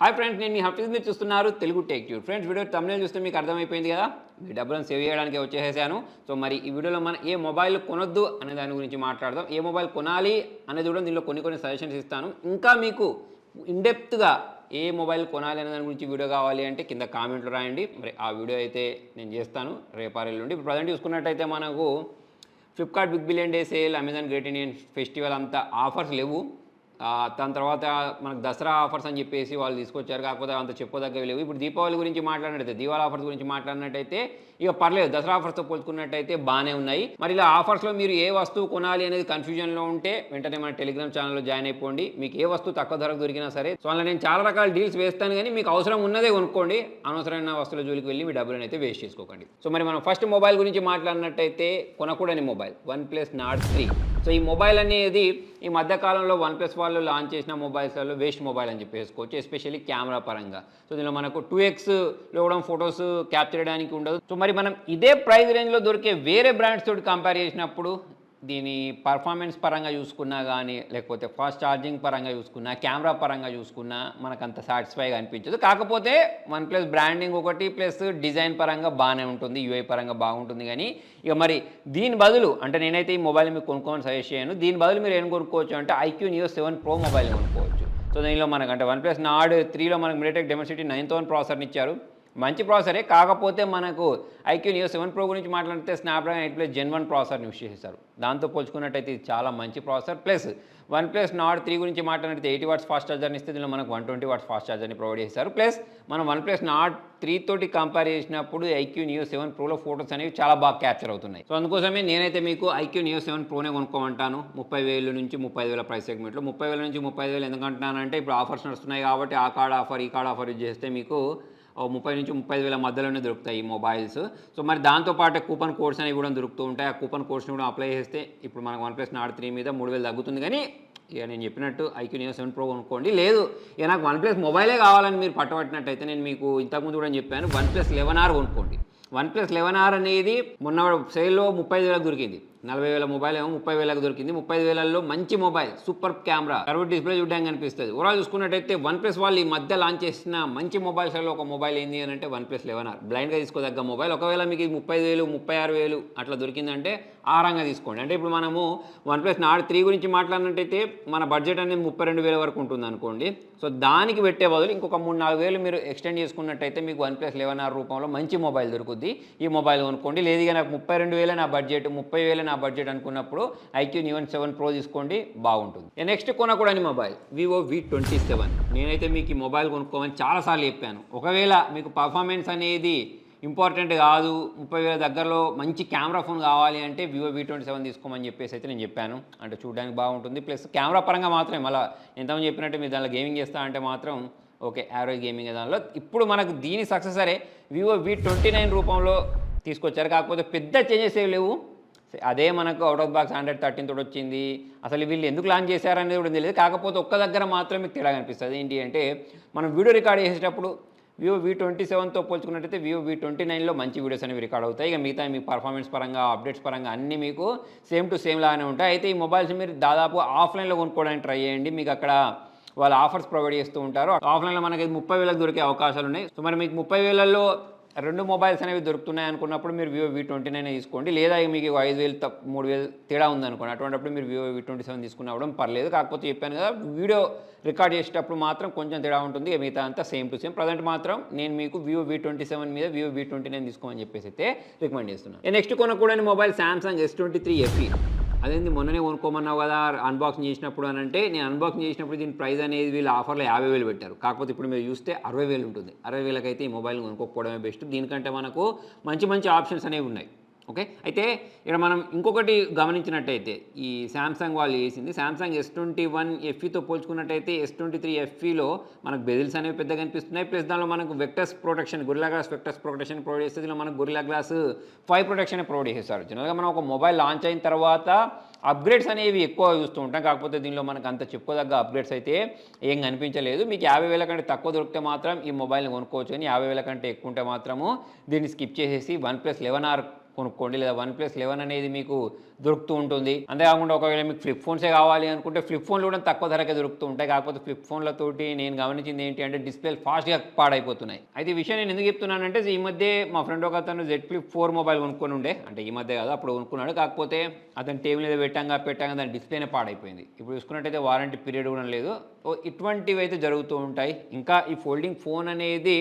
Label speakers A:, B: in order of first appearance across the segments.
A: Hi friends, నేను మీ హఫీజ్ మీరు చూస్తున్నారు Telugu tech tube. Friends, video thumbnail చూస్తే మీకు అర్థమైపోయింది కదా, మీ డబ్బులను సేవ్ చేయడానికి వచ్చేసాను. సో మరి ఈ వీడియోలో మనం ఏ మొబైల్ కొనొద్దు అనే దాని గురించి మాట్లాడదాం. ఏ మొబైల్ కొనాలి అనేది కూడా దీనిలో కొన్ని సజెషన్స్ ఇస్తాను. ఇంకా మీకు ఇన్డెప్త్గా ఏ మొబైల్ కొనాలి అనే దాని గురించి వీడియో కావాలి అంటే కింద కామెంట్లో రాయండి. మరి ఆ వీడియో అయితే నేను చేస్తాను రేపారెల్లుండి. నుండి. ఇప్పుడు ప్రజెంట్ చూసుకున్నట్టయితే మనకు Flipkart big billion day sale, Amazon great Indian festival అంతా ఆఫర్స్ లేవు. దాని తర్వాత మనకు దసరా ఆఫర్స్ అని చెప్పేసి వాళ్ళు తీసుకొచ్చారు. కాకపోతే అంత చెప్పదగ్గవి లేవు. ఇప్పుడు దీపావళి గురించి మాట్లాడినట్టయితే, దీపావళి ఆఫర్స్ గురించి మాట్లాడినట్టయితే ఇక పర్లేదు, దసరా ఆఫర్స్తో పోల్చుకున్నట్టయితే బాగానే ఉన్నాయి. మరి ఇలా ఆఫర్స్లో మీరు ఏ వస్తువు కొనాలి అనేది కన్ఫ్యూజన్లో ఉంటే వెంటనే మన టెలిగ్రామ్ ఛానల్లో జాయిన్ అయిపోండి. మీకు ఏ వస్తువు తక్కువ ధరకు దొరికినా సరే, సో అలా నేను చాలా రకాల డీల్స్ వేస్తాను, కానీ మీకు అవసరం ఉన్నదే కొనుక్కోండి. అనవసరమైన వస్తువుల జోలికి వెళ్ళి మీ డబ్బులను అయితే వేస్ట్ చేసుకోకండి. సో మరి మనం ఫస్ట్ మొబైల్ గురించి మాట్లాడినట్టయితే కొనకూడని మొబైల్ OnePlus Nord 3. సో ఈ మొబైల్ అనేది ఈ మధ్యకాలంలో OnePlus వాళ్ళు లాంచ్ చేసిన మొబైల్స్లలో వేస్ట్ మొబైల్ అని చెప్పేసుకోవచ్చు, ఎస్పెషల్లీ కెమెరా పరంగా. సో దీనిలో మనకు 2xలో కూడా ఫొటోస్ క్యాప్చర్ చేయడానికి ఉండదు. సో మరి మనం ఇదే ప్రైస్ రేంజ్లో దొరికే వేరే బ్రాండ్స్ తోటి కంపేర్ చేసినప్పుడు దీని పర్ఫార్మెన్స్ పరంగా చూసుకున్నా కానీ, లేకపోతే ఫాస్ట్ ఛార్జింగ్ పరంగా చూసుకున్నా, కెమెరా పరంగా చూసుకున్నా మనకు అంత సాటిస్ఫైగా అనిపించదు. కాకపోతే OnePlus బ్రాండింగ్ ఒకటి ప్లస్ డిజైన్ పరంగా బాగానే ఉంటుంది, యూఐ పరంగా బాగుంటుంది. కానీ ఇక మరి దీని బదులు అంటే నేనైతే ఈ మొబైల్ మీకు కొనుక్కోమని సజెస్ట్ చేయను. దీని బదులు మీరు ఏం కొనుక్కోవచ్చు అంటే IQ Neo 7 Pro మొబైల్ కొనుక్కోవచ్చు. సో దీనిలో మనకు అంటే OnePlus Nord 3లో మనకు MediaTek Dimensity 9000 ప్రాసెసర్ని ఇచ్చారు. మంచి ప్రాసెసరే, కాకపోతే మనకు IQ Neo 7 Pro గురించి మాట్లాడితే స్నాప్డ్రాగన్ 8+ Gen 1 ప్రాసెసర్ని యూస్ చేసేసారు. దాంతో పోల్చుకున్నట్టయితే ఇది చాలా మంచి ప్రాసెసర్. ప్లస్ OnePlus Nord 3 గురించి మాట్లాడితే 80 వాట్స్ ఫాస్ట్ ఛార్జర్ని ఇస్తే దీనిలో మనకు 120 వాట్స్ ఫాస్ట్ ఛార్జర్ని ప్రొవైడ్ చేశారు. ప్లస్ మనం OnePlus Nord 3 తోటి కంపేర్ చేసినప్పుడు IQ Neo 7 Proలో ఫోటోస్ అనేవి చాలా బాగా క్యాప్చర్ అవుతున్నాయి. సో అందుకోసమే నేనైతే మీకు IQ Neo 7 Proనే కొనుక్కోమంటాను. 30,000 నుంచి 35,000 ప్రైస్ సెగ్మెంట్లో. 30,000 నుంచి 35,000 ఎందుకంటున్నానంటే ఇప్పుడు ఆఫర్స్ నడుస్తున్నాయి కాబట్టి ఆ కార్డ్ ఆఫర్ ఈ కార్డ్ ఆఫర్ యూజ్ చేస్తే మీకు 30 నుంచి 35,000 మధ్యలోనే దొరుకుతాయి ఈ మొబైల్స్. సో మరి దాంతోపాటు కూపన్ కోడ్స్ అనేవి కూడా దొరుకుతూ ఉంటాయి. ఆ కూపన్ కోడ్స్ని కూడా అప్లై చేస్తే ఇప్పుడు మనకు OnePlus Nord 3 మీద 3,000 తగ్గుతుంది. కానీ ఇక నేను చెప్పినట్టు IQ Neo 7 Pro కొనుక్కోండి. లేదు ఇక నాకు OnePlus మొబైలే కావాలని మీరు పట్టబట్టినట్టయితే నేను మీకు ఇంతకుముందు కూడా చెప్పాను, OnePlus 11R కొనుక్కోండి. OnePlus 11R అనేది మొన్న సేల్లో 35,000 దొరికింది. 40,000 మొబైల్ ఏమో 30,000 దొరికింది. 30,000లో మంచి mobile, super camera, curve display చూడడానికి కనిపిస్తుంది. ఓవరాల్ చూసుకున్నట్టయితే OnePlus వాళ్ళు ఈ మధ్య లాంచ్ చేసిన మంచి మొబైల్స్లో ఒక మొబైల్ ఏంది అని అంటే OnePlus 11R. బ్లైండ్గా తీసుకోదగ్గ మొబైల్. ఒకవేళ మీకు 30,000 36,000 అట్లా దొరికిందంటే ఆరంగా తీసుకోండి. అంటే ఇప్పుడు మనము OnePlus Nord 3 గురించి మాట్లాడినట్టయితే మన బడ్జెట్ అనేది 32,000 వరకు ఉంటుంది అనుకోండి. సో దానికి పెట్టే బదులు ఇంకొక 3-4,000 మీరు ఎక్స్టెండ్ చేసుకున్నట్టయితే మీకు OnePlus 11R రూపంలో మంచి మొబైల్ దొరుకుద్ది. ఈ మొబైల్ కొనుక్కోండి. లేదుగా నాకు 32,000 నా బడ్జెట్, 30,000 నా బడ్జెట్ అనుకున్నప్పుడు IQ Neo 7 Pro తీసుకోండి, బాగుంటుంది. నెక్స్ట్ కొనకూడని మొబైల్ Vivo V27. నేనైతే మీకు ఈ మొబైల్ కొనుక్కోమని చాలాసార్లు చెప్పాను. ఒకవేళ మీకు పర్ఫార్మెన్స్ అనేది ఇంపార్టెంట్ కాదు, 30,000 దగ్గరలో మంచి కెమెరా ఫోన్ కావాలి అంటే Vivo V27 తీసుకోమని చెప్పేసి అయితే నేను చెప్పాను. అంటే చూడడానికి బాగుంటుంది, ప్లస్ కెమెరా పరంగా మాత్రమే. మళ్ళీ ఎంతమంది చెప్పినట్టు మీరు దానిలో గేమింగ్ చేస్తా అంటే మాత్రం ఓకే, యావరేజ్ గేమింగ్ దానిలో. ఇప్పుడు మనకు దీని సక్సెసరే Vivo V29 రూపంలో తీసుకొచ్చారు. కాకపోతే పెద్ద చేంజెస్ ఏమి లేవు. అదే మనకు అవుట్ ఆఫ్ బాక్స్ Android 13 తోటి వచ్చింది. అసలు వీళ్ళు ఎందుకు లాంచ్ చేశారనేది కూడా తెలియదు. కాకపోతే ఒక్క దగ్గర మాత్రం మీకు తేడా కనిపిస్తుంది. ఏంటి అంటే మనం వీడియో రికార్డ్ చేసేటప్పుడు Vivo V27తో పోల్చుకున్నట్టయితే Vivo V29లో మంచి వీడియోస్ అనేవి రికార్డ్ అవుతాయి. ఇక మిగతా మీ పర్ఫార్మెన్స్ పరంగా, అప్డేట్స్ పరంగా అన్నీ మీకు సేమ్ టు సేమ్ లాగానే ఉంటాయి. అయితే ఈ మొబైల్స్ మీరు దాదాపు ఆఫ్లైన్లో కొనుక్కోవడానికి ట్రై చేయండి. మీకు అక్కడ వాళ్ళు ఆఫర్స్ ప్రొవైడ్ చేస్తూ ఉంటారు. ఆఫ్లైన్లో మనకి 30,000 దొరికే అవకాశాలు ఉన్నాయి. సో మరి మీకు 30,000లో 2 మొబైల్స్ అనేవి దొరుకుతున్నాయి అనుకున్నప్పుడు మీరు Vivo V29 తీసుకోండి. లేదా మీకు 5,000 3,000 తేడా ఉందనుకోండి, అటువంటిప్పుడు మీరు Vivo V27 తీసుకున్నవ్వడం పర్లేదు. కాకపోతే చెప్పాను కదా, వీడియో రికార్డ్ చేసేటప్పుడు మాత్రం కొంచెం తేడా ఉంటుంది. మిగతా అంతా సేమ్ టు సేమ్. ప్రజెంట్ మాత్రం నేను మీకు Vivo V27 మీద Vivo V29 తీసుకోమని చెప్పేసి అయితే రికమెండ్ చేస్తున్నాను. నెక్స్ట్ కొనకూడని మొబైల్ Samsung S23 FE. అదేంటి మొన్ననే కొనుక్కోమన్నావు కదా అన్బాక్సింగ్ చేసినప్పుడు అని అంటే, నేను అన్బాక్సింగ్ చేసినప్పుడు దీని ప్రైస్ అనేది వీళ్ళు ఆఫర్లో 50,000 పెట్టారు. కాకపోతే ఇప్పుడు మీరు చూస్తే 60,000 ఉంటుంది. 60,000 అయితే ఈ మొబైల్ కొనుక్కోకపోవడమే బెస్ట్. దీనికంటే మనకు మంచి ఆప్షన్స్ అనేవి ఉన్నాయి. ఓకే, అయితే ఇక్కడ మనం ఇంకొకటి గమనించినట్టయితే ఈ శాంసంగ్ వాళ్ళు చేసింది, శాంసంగ్ S21 FEతో పోల్చుకున్నట్టయితే S23 FEలో మనకు బెజిల్స్ అనేవి పెద్దగా కనిపిస్తున్నాయి. ప్లస్ దానిలో మనకు Victus protection, Gorilla glass Victus protection provide చేస్తే దీనిలో మనకు గొరిల్లా గ్లాస్ 5 ప్రొటెక్షన్ ప్రొవైడ్ చేస్తారు. జనరల్గా మనం ఒక మొబైల్ లాంచ్ అయిన తర్వాత అప్గ్రేడ్స్ అనేవి ఎక్కువ చూస్తూ ఉంటాం. కాకపోతే దీనిలో మనకు అంత చెప్పుకోదగ్గ అప్గ్రేడ్స్ అయితే ఏం కనిపించలేదు. మీకు 50,000 కంటే తక్కువ దొరికితే మాత్రం ఈ మొబైల్ని కొనుక్కోవచ్చు. కానీ 50,000 కంటే ఎక్కువ ఉంటే మాత్రము దీన్ని స్కిప్ చేసేసి OnePlus 11R కొనుక్కోండి, లేదా OnePlus 11 అనేది మీకు దొరుకుతూ ఉంటుంది. అంతేకాకుండా ఒకవేళ మీకు ఫ్లిప్ ఫోన్సే కావాలి అనుకుంటే ఫ్లిప్ ఫోన్లు కూడా తక్కువ ధరకే దొరుకుతూ ఉంటాయి. కాకపోతే ఫ్లిప్ ఫోన్లతోటి నేను గమనించింది ఏంటి అంటే డిస్ప్లేలు ఫాస్ట్గా పాడైపోతున్నాయి. అయితే ఈ విషయం నేను ఎందుకు చెప్తున్నానంటే ఈ మధ్య మా ఫ్రెండ్ ఒక అతను Z Flip 4 మొబైల్ కొనుక్కొని ఉండే, అంటే ఈ మధ్య కాదు అప్పుడు కొనుక్కున్నాడు. కాకపోతే అతను టేబుల్ మీద పెట్టంగా దాని డిస్ప్లేనే పాడైపోయింది. ఇప్పుడు చూసుకున్నట్టయితే వారంటీ పీరియడ్ కూడా లేదు. ఇటువంటివి అయితే జరుగుతూ ఉంటాయి. ఇంకా ఈ ఫోల్డింగ్ ఫోన్ అనేది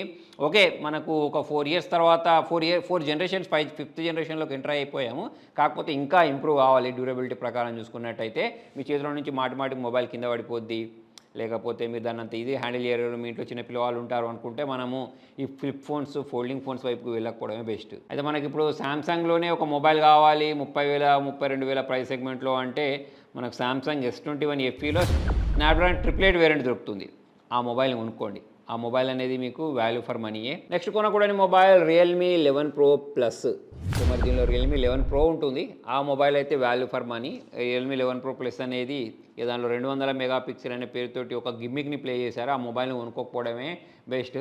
A: ఓకే, మనకు ఒక 4 ఇయర్స్ తర్వాత 4 జనరేషన్స్ 5th జనరేషన్లోకి ఎంటర్ అయిపోయాము. కాకపోతే ఇంకా ఇంప్రూవ్ కావాలి డ్యూరబిలిటీ ప్రకారం చూసుకున్నట్టయితే. మీ చేతిలో నుంచి మాటికి మొబైల్ కింద పడిపోద్ది, లేకపోతే మీరు దాన్ని అంత ఇది హ్యాండిల్ చేయరు, మీ ఇంట్లో చిన్న పిల్లవాళ్ళు ఉంటారు అనుకుంటే మనము ఈ ఫ్లిప్ ఫోన్స్ ఫోల్డింగ్ ఫోన్స్ వైపుకి వెళ్ళకపోవడమే బెస్ట్. అయితే మనకి ఇప్పుడు శాంసంగ్లోనే ఒక మొబైల్ కావాలి 30,000 32,000 ప్రైస్ సెగ్మెంట్లో అంటే మనకు శాంసంగ్ S21 FEలో స్నాప్డ్రాగన్ 888 వేరియంట్ దొరుకుతుంది. ఆ మొబైల్ని కొనుక్కోండి. ఆ మొబైల్ అనేది మీకు వాల్యూ ఫర్ మనీయే. నెక్స్ట్ కొనకూడని mobile Realme 11 Pro Plus. So మరి దీనిలో Realme 11 Pro ఉంటుంది. ఆ మొబైల్ అయితే value for money. Realme 11 Pro Plus అనేది దానిలో 200 మెగాపిక్సెల్ అనే పేరుతోటి ఒక గిమ్మిక్ని ప్లే చేశారు. ఆ మొబైల్ని కొనుక్కోకపోవడమే బెస్ట్.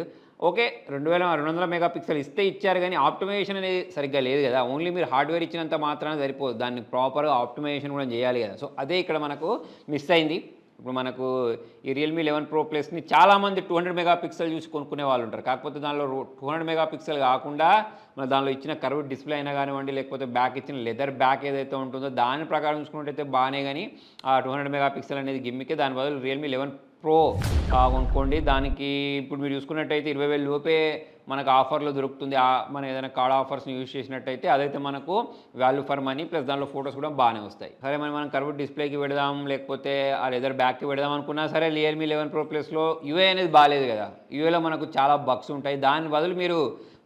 A: ఓకే, 200 మెగాపిక్సెల్ ఇస్తే ఇచ్చారు, కానీ ఆప్టిమైజేషన్ అనేది సరిగ్గా లేదు కదా. ఓన్లీ మీరు హార్డ్వేర్ ఇచ్చినంత మాత్రాన సరిపోదు, దాన్ని ప్రాపర్గా ఆప్టిమైజేషన్ కూడా చేయాలి కదా. సో అదే ఇక్కడ మనకు మిస్ అయింది. ఇప్పుడు మనకు ఈ Realme 11 Pro Plusని చాలామంది 200 మెగాపిక్సెల్ చూసి కొనుక్కునే వాళ్ళు ఉంటారు. కాకపోతే దానిలో 200 మెగాపిక్సెల్ కాకుండా మన దానిలో ఇచ్చిన కర్వ్ డిస్ప్లే అయినా కానివ్వండి, లేకపోతే బ్యాక్ ఇచ్చిన లెదర్ బ్యాక్ ఏదైతే ఉంటుందో దాని ప్రకారం చూసుకున్నట్టయితే బాగానే, కానీ ఆ 200 మెగాపిక్సెల్ అనేది గిమ్మికే. దాని బదులు Realme 11 Pro కొనుక్కోండి. దానికి ఇప్పుడు మీరు చూసుకున్నట్టయితే 20,000 లోపే మనకు ఆఫర్లో దొరుకుతుంది. మనం ఏదైనా కార్డ్ ఆఫర్స్ని యూజ్ చేసినట్టయితే అదైతే మనకు వాల్యూ ఫర్ మనీ, ప్లస్ దానిలో ఫొటోస్ కూడా బాగానే వస్తాయి. సరే మనం కర్వ్ డిస్ప్లేకి పెడదాం, లేకపోతే ఆ లెదర్ బ్యాక్కి పెడదాం అనుకున్నా సరే Realme 11 Pro Plusలో యూఏ అనేది బాగాలేదు కదా. యూఏలో మనకు చాలా బగ్స్ ఉంటాయి. దాని బదులు మీరు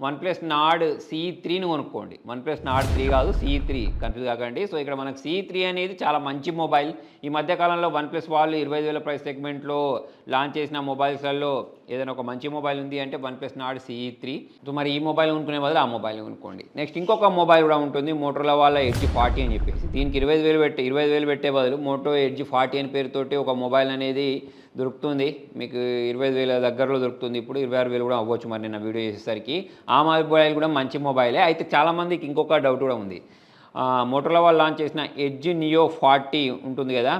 A: OnePlus Nord CE3ని కొనుక్కోండి. OnePlus Nord 3 కాదు, CE3, కన్ఫ్యూజ్ కాకండి. సో ఇక్కడ మనకు CE3 అనేది చాలా మంచి మొబైల్. ఈ మధ్యకాలంలో OnePlus వాళ్ళు 25,000 ప్రైస్ సెగ్మెంట్లో లాంచ్ చేసిన మొబైల్స్లలో ఏదైనా ఒక మంచి మొబైల్ ఉంది అంటే OnePlus Nord CE3. సో మరి ఈ మొబైల్ కొనుక్కునే బదులు ఆ మొబైల్ కొనుక్కోండి. నెక్స్ట్ ఇంకొక మొబైల్ కూడా ఉంటుంది, మోటోరోలా వాళ్ళ Edge 40 అని చెప్పేసి. దీనికి 25,000 పెట్టే బదులు మోటో Edge 40 అని పేరుతోటి ఒక మొబైల్ అనేది దొరుకుతుంది. మీకు 25,000 దగ్గరలో దొరుకుతుంది. ఇప్పుడు 26,000 కూడా అవ్వచ్చు మరి నిన్న వీడియో చేసేసరికి. ఆ మొబైల్ కూడా మంచి మొబైలే. అయితే చాలామందికి ఇంకొక డౌట్ కూడా ఉంది. మోటోరోలా వాళ్ళు లాంచ్ చేసిన Edge Neo 40 ఉంటుంది కదా,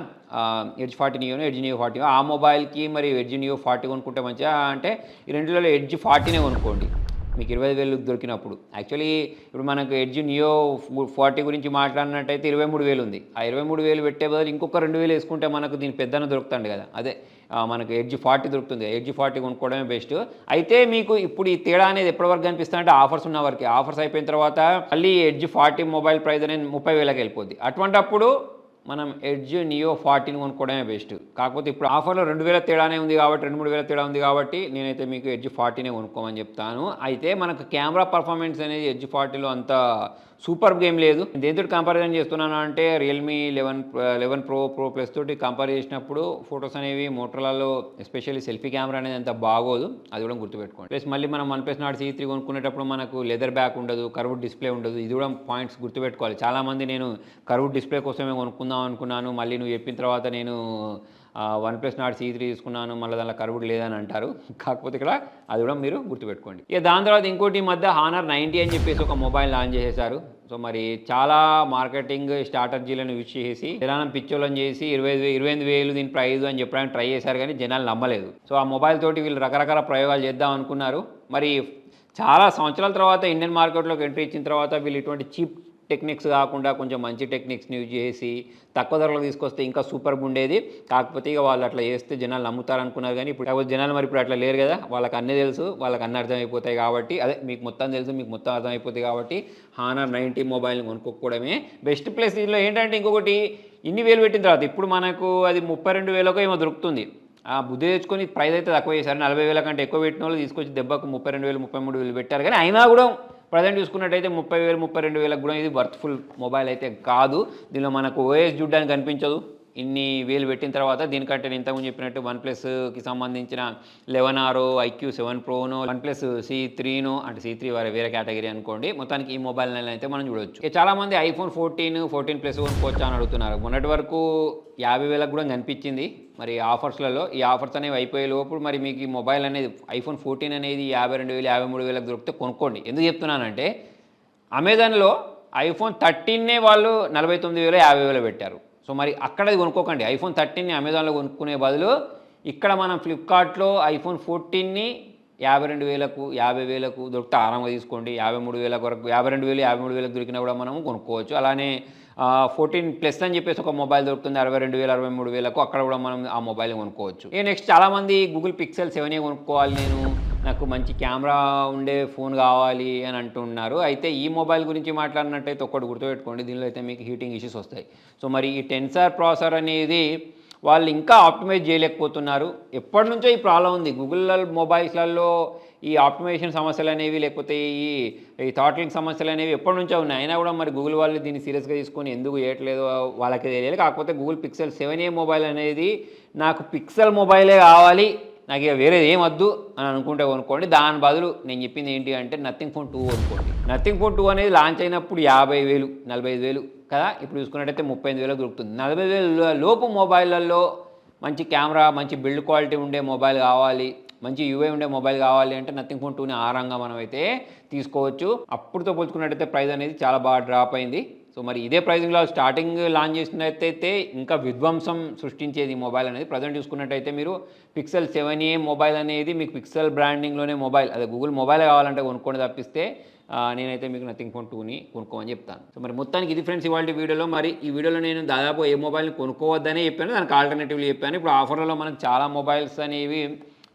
A: Edge 40 Neoను Edge Neo 40, ఆ మొబైల్కి మరి Edge Neo 40 కొనుక్కుంటే మంచిగా అంటే ఈ రెండులలో Edge 40నే కొనుక్కోండి మీకు 25,000 దొరికినప్పుడు. యాక్చువల్లీ ఇప్పుడు మనకు Edge Neo 40 గురించి మాట్లాడినట్టయితే 23,000 ఉంది. ఆ 23,000 పెట్టే బదులు ఇంకొక 2,000 వేసుకుంటే మనకు దీని పెద్దన దొరుకుతుంది కదా. అదే మనకు Edge 40 దొరుకుతుంది. Edge 40 కొనుక్కోవడమే బెస్ట్. అయితే మీకు ఇప్పుడు ఈ తేడా అనేది ఎప్పటి వరకు కనిపిస్తుందంటే ఆఫర్స్ ఉన్న వరకు. ఆఫర్స్ అయిపోయిన తర్వాత మళ్ళీ Edge 40 మొబైల్ ప్రైస్ అనేది 30,000కి వెళ్ళిపోద్ది. అటువంటప్పుడు మనం Edge Neo 40ని కొనుక్కోవడమే బెస్ట్. కాకపోతే ఇప్పుడు ఆఫర్లో 2,000 తేడానే ఉంది కాబట్టి, 2-3,000 తేడా ఉంది కాబట్టి నేనైతే మీకు Edge 40నే కొనుక్కోమని చెప్తాను. అయితే మనకు కెమెరా పర్ఫార్మెన్స్ అనేది Edge 40లో అంత సూపర్ గేమ్ లేదు. దేంతో కంపారిజన్ చేస్తున్నాను అంటే Realme 11 Pro Plus తోటి కంపేర్ చేసినప్పుడు ఫొటోస్ అనేవి మోటోరోలాలో ఎస్పెషల్లీ సెల్ఫీ కెమెరా అనేది అంత బాగోదు, అది కూడా గుర్తుపెట్టుకోండి. ప్లస్ మళ్ళీ మనం OnePlus Nord CE3 కొనుక్కునేటప్పుడు మనకు లెదర్ బ్యాక్ ఉండదు, కర్వ్డ్ డిస్ప్లే ఉండదు. ఇది కూడా పాయింట్స్ గుర్తుపెట్టుకోవాలి. చాలామంది నేను కర్వ్డ్ డిస్ప్లే కోసమే కొనుక్కుందాం అనుకున్నాను, మళ్ళీ నువ్వు చెప్పిన తర్వాత నేను OnePlus Nord CE3 తీసుకున్నాను, మళ్ళీ దానిలో కర్వ్డ్ లేదని అంటారు. కాకపోతే ఇక్కడ అది కూడా మీరు గుర్తుపెట్టుకోండి. ఇక దాని తర్వాత ఇంకోటి ఈ మధ్య Honor 90 అని చెప్పేసి ఒక మొబైల్ లాంచ్ చేశారు. సో మరి చాలా మార్కెటింగ్ స్ట్రాటజీలను యూజ్ చేసి జనాలను పిచ్చోళ్ళని చేసి 28,000 దీని ప్రైజ్ అని చెప్పడానికి ట్రై చేశారు, కానీ జనాలు నమ్మలేదు. సో ఆ మొబైల్ తోటి వీళ్ళు రకరకాల ప్రయోగాలు చేద్దాం అనుకున్నారు. మరి చాలా సంవత్సరాల తర్వాత ఇండియన్ మార్కెట్లోకి ఎంట్రీ ఇచ్చిన తర్వాత వీళ్ళు ఇటువంటి చీప్ టెక్నిక్స్ కాకుండా కొంచెం మంచి టెక్నిక్స్ని యూజ్ చేసి తక్కువ ధరలో తీసుకొస్తే ఇంకా సూపర్గా ఉండేది. కాకపోతే ఇక వాళ్ళు అట్లా చేస్తే జనాలు నమ్ముతారు అనుకున్నారు, కానీ ఇప్పుడు జనాలు మరి ఇప్పుడు అట్లా లేరు కదా. వాళ్ళకి అన్నీ తెలుసు, వాళ్ళకి అన్నీ అర్థమైపోతాయి కాబట్టి, అదే మీకు మొత్తం తెలుసు, మీకు మొత్తం అర్థమైపోతాయి కాబట్టి Honor 90 మొబైల్ని కొనుక్కోవడమే బెస్ట్. ప్లస్ దీనిలో ఏంటంటే ఇంకొకటి, ఇన్ని వేలు పెట్టిన తర్వాత ఇప్పుడు మనకు అది 32,000 ఏమో దొరుకుతుంది. ఆ బుద్ధి తెచ్చుకొని ప్రైస్ అయితే తక్కువ చేశారు. 40,000 కంటే ఎక్కువ పెట్టిన వాళ్ళు తీసుకొచ్చి దెబ్బకు 32,000 33,000 పెట్టారు. కానీ అయినా కూడా ప్రజెంట్ చూసుకున్నట్టయితే 30,000 32,000 కూడా ఇది వర్త్ఫుల్ మొబైల్ అయితే కాదు. దీనిలో మనకు ఓఎస్ చూడడానికి కనిపించదు ఇన్ని వేలు పెట్టిన తర్వాత. దీనికంటే నేను ఇంతకుముందు చెప్పినట్టు OnePlusకి సంబంధించిన 11R IQ 7 Proనో OnePlus C3నో, అంటే C3 వేరే కేటగిరీ అనుకోండి. మొత్తానికి ఈ మొబైల్ అయితే మనం చూడొచ్చు. చాలామంది iPhone 14 Plus కొనుక్కోవచ్చా అని అడుగుతున్నారు. మొన్నటి వరకు 50,000 కూడా కనిపించింది. మరి ఆఫర్స్లలో ఈ ఆఫర్స్ అనేవి అయిపోయే లోపు మరి మీకు ఈ మొబైల్ అనేది iPhone 14 అనేది 52,000 53,000 దొరికితే కొనుక్కోండి. ఎందుకు చెప్తున్నానంటే అమెజాన్లో ఐఫోన్ 13నే వాళ్ళు 49,000 50,000 పెట్టారు. సో మరి అక్కడ అది కొనుక్కోకండి. ఐఫోన్ 13ని అమెజాన్లో కొనుక్కునే బదులు ఇక్కడ మనం ఫ్లిప్కార్ట్లో ఐఫోన్ 14ని 52,000కు 50,000కు దొరికితే ఆరాంగా తీసుకోండి. 53,000 వరకు 52,000 53,000 దొరికినా కూడా మనం కొనుక్కోవచ్చు. అలానే 14 ప్లస్ అని చెప్పేసి ఒక మొబైల్ దొరుకుతుంది 62,000 63,000కు, అక్కడ కూడా మనం ఆ మొబైల్ కొనుక్కోవచ్చు. నెక్స్ట్ చాలామంది గూగుల్ పిక్సెల్ 7 కొనుక్కోవాలి, నాకు మంచి కెమెరా ఉండే ఫోన్ కావాలి అని అంటున్నారు. అయితే ఈ మొబైల్ గురించి మాట్లాడినట్టయితే ఒక్కటి గుర్తుపెట్టుకోండి, దీనిలో అయితే మీకు హీటింగ్ ఇష్యూస్ వస్తాయి. సో మరి ఈ టెన్సర్ ప్రాసెసర్ అనేది వాళ్ళు ఇంకా ఆప్టిమైజ్ చేయలేకపోతున్నారు. ఎప్పటి నుంచో ఈ ప్రాబ్లం ఉంది గూగుల్ మొబైల్స్లలో. ఈ ఆప్టిమైజేషన్ సమస్యలు అనేవి లేకపోతే ఈ థాట్లింగ్ సమస్యలు అనేవి ఎప్పటి నుంచో ఉన్నాయి. అయినా కూడా మరి గూగుల్ వాళ్ళు దీన్ని సీరియస్గా తీసుకొని ఎందుకు చేయట్లేదో వాళ్ళకి తెలియాలి. కాకపోతే గూగుల్ పిక్సెల్ 7 మొబైల్ అనేది నాకు పిక్సెల్ మొబైలే కావాలి, నాకు ఇక వేరేది ఏం వద్దు అని అనుకుంటే కొనుక్కోండి. దాని బదులు నేను చెప్పింది ఏంటి అంటే నథింగ్ ఫోన్ 2 కొనుక్కోండి. నథింగ్ ఫోన్ 2 అనేది లాంచ్ అయినప్పుడు 50,000 45,000 కదా, ఇప్పుడు చూసుకున్నట్టయితే 35,000 దొరుకుతుంది. 40,000 లోపు మొబైళ్ళల్లో మంచి కెమెరా మంచి బిల్డ్ క్వాలిటీ ఉండే మొబైల్ కావాలి, మంచి యూఐ ఉండే మొబైల్ కావాలి అంటే నథింగ్ ఫోన్ 2ని ఆరంగా మనం అయితే తీసుకోవచ్చు. అప్పుడుతో పోల్చుకున్నట్టయితే ప్రైస్ అనేది చాలా బాగా డ్రాప్ అయింది. సో మరి ఇదే ప్రైజింగ్లో స్టార్టింగ్ లాంచ్ చేసినట్టయితే ఇంకా విధ్వంసం సృష్టించేది ఈ మొబైల్ అనేది. ప్రజెంట్ చూసుకున్నట్టయితే మీరు పిక్సెల్ 7 మొబైల్ అనేది మీకు పిక్సెల్ బ్రాండింగ్లోనే మొబైల్, అదే గూగుల్ మొబైల్ కావాలంటే కొనుక్కొని తప్పిస్తే నేనైతే మీకు నథింగ్ ఫోన్ 2ని కొనుక్కోమని చెప్తాను. సో మరి మొత్తానికి ఇది ఫ్రెండ్స్ ఇవాళ వీడియోలో. మరి ఈ వీడియోలో నేను దాదాపు ఏ మొబైల్ని కొనుక్కోవద్దనే చెప్పాను, దానికి ఆల్టర్నేటివ్లు చెప్పాను. ఇప్పుడు ఆఫర్లలో మనకు చాలా మొబైల్స్ అనేవి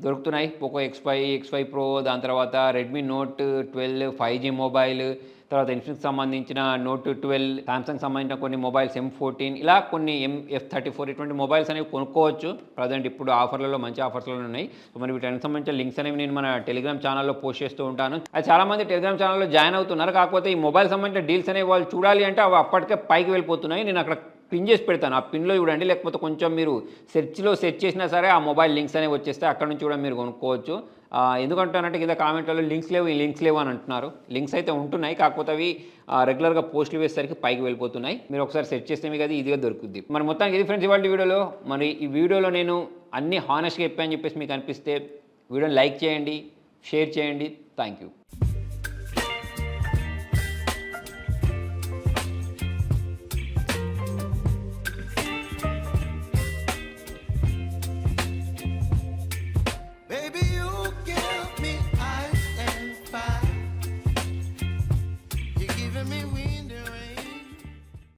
A: దొరుకుతున్నాయి. పోకో X5 Pro, దాని తర్వాత రెడ్మీ నోట్ 12 5G మొబైల్, తర్వాత ఇన్ఫినిక్స్ సంబంధించిన నోట్ 12, సామ్సంగ్ సంబంధించిన కొన్ని మొబైల్స్ M14, ఇలా కొన్ని F34 ఇటువంటి మొబైల్స్ అనేవి కొనుక్కోవచ్చు. ప్రజెంట్ ఇప్పుడు ఆఫర్లలో మంచి ఆఫర్స్లో ఉన్నాయి. సో మరి వీటికి సంబంధించిన లింక్స్ అనేవి నేను మన టెలిగ్రామ్ ఛానల్లో పోస్ట్ చేస్తూ ఉంటాను. అది చాలామంది టెలిగ్రామ్ ఛానల్లో జాయిన్ అవుతున్నారు. కాకపోతే ఈ మొబైల్ సంబంధించిన డీల్స్ అనేవి వాళ్ళు చూడాలి అంటే అవి అప్పటికే పైకి వెళ్ళిపోతున్నాయి. నేను అక్కడ పిన్ చేసి పెడతాను, ఆ పిన్లో చూడండి. లేకపోతే కొంచెం మీరు సెర్చ్ చేసినా సరే ఆ మొబైల్ లింక్స్ అనేవి వచ్చేస్తే అక్కడ నుంచి కూడా మీరు కొనుక్కోవచ్చు. ఎందుకంటానంటే కింద కామెంట్లలో లింక్స్ లేవు అని అంటున్నారు. లింక్స్ అయితే ఉంటున్నాయి, కాకపోతే అవి రెగ్యులర్గా పోస్టులు వేసేసరికి పైకి వెళ్ళిపోతున్నాయి. మీరు ఒకసారి సెర్చ్ చేస్తే మీకు అది ఈజీగా దొరుకుతుంది. మరి మొత్తానికి ఇది ఫ్రెండ్స్ ఇవాళ వీడియోలో. మరి ఈ వీడియోలో నేను అన్ని హానెస్ట్గా చెప్పాను చెప్పేసి మీకు అనిపిస్తే వీడియోని లైక్ చేయండి, షేర్ చేయండి. Thank you.